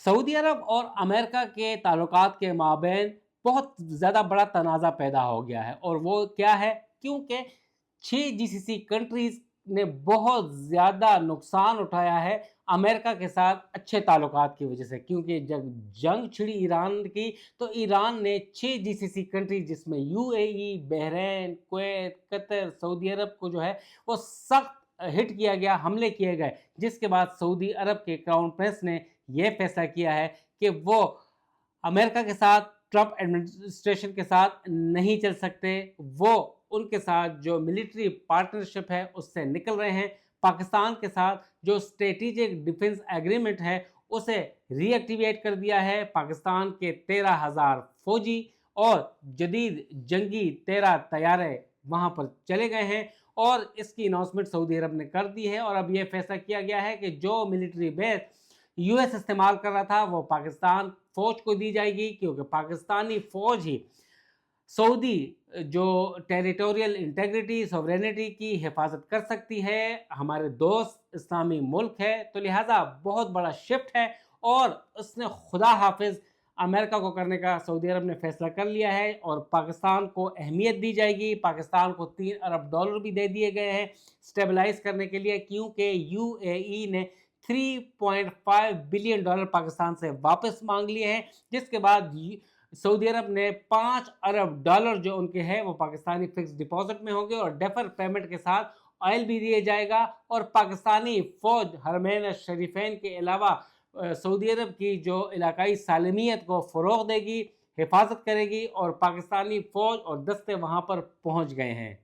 Saudi अरब और America के ताल्लुकात के माबैन बहुत ज़्यादा बड़ा तनाज़ा पैदा हो गया है, और वो क्या है, क्योंकि 6 जीसीसी कंट्रीज़ ने बहुत ज़्यादा नुकसान उठाया है अमेरिका के साथ अच्छे ताल्लुकात की वजह से। क्योंकि जब जंग छिड़ी ईरान की, तो ईरान ने 6 जीसीसी कंट्री जिसमें UAE, Bahrain, Kuwait, Qatar, Saudi Arabia को जो है वो सख्त हिट किया गया, हमले किए गए, जिसके बाद सऊदी अरब के क्राउन प्रिंस ने यह फैसला किया है कि वो अमेरिका के साथ, ट्रंप एडमिनिस्ट्रेशन के साथ नहीं चल सकते। वो उनके साथ जो मिलिट्री पार्टनरशिप है उससे निकल रहे हैं। पाकिस्तान के साथ जो स्ट्रेटेजिक डिफेंस एग्रीमेंट है उसे रीएक्टिवेट कर दिया है। पाकिस्तान के 13,000 फौजी और जदीद जंगी 13 तैयारे वहां पर चले गए हैं, और इसकी अनाउंसमेंट सऊदी अरब ने कर दी है। और अब यह फैसला किया गया है कि जो मिलिट्री बेस यूएस इस्तेमाल कर रहा था वो पाकिस्तान फौज को दी जाएगी, क्योंकि पाकिस्तानी फौज ही सऊदी जो टेरिटोरियल इंटेग्रिटी, सॉवरेनिटी की हिफाजत कर सकती है। हमारे दोस्त इस्लामी मुल्क है, तो लिहाजा बहुत बड़ा शिफ्ट है, और उसने खुदा हाफिज अमेरिका को करने का सऊदी अरब ने फैसला कर लिया है। और पाकिस्तान को अहमियत दी जाएगी। पाकिस्तान को $3 अरब भी दे दिए गए हैं स्टेबलाइज करने के लिए, क्योंकि यूएई ने $3.5 बिलियन पाकिस्तान से वापस मांग लिए हैं, जिसके बाद सऊदी अरब ने $5 अरब जो उनके हैं वो पाकिस्तानी फिक्स डिपॉजिट में होंगे, और डेफर पेमेंट के साथ ऑयल भी दिए जाएगा। और पाकिस्तानी फौज हरमैन शरीफैन के अलावा सऊदी अरब की जो इलाकाई सालमियत को फ़रोग़ देगी, हिफाजत करेगी, और पाकिस्तानी फ़ौज और दस्ते वहाँ पर पहुँच गए हैं।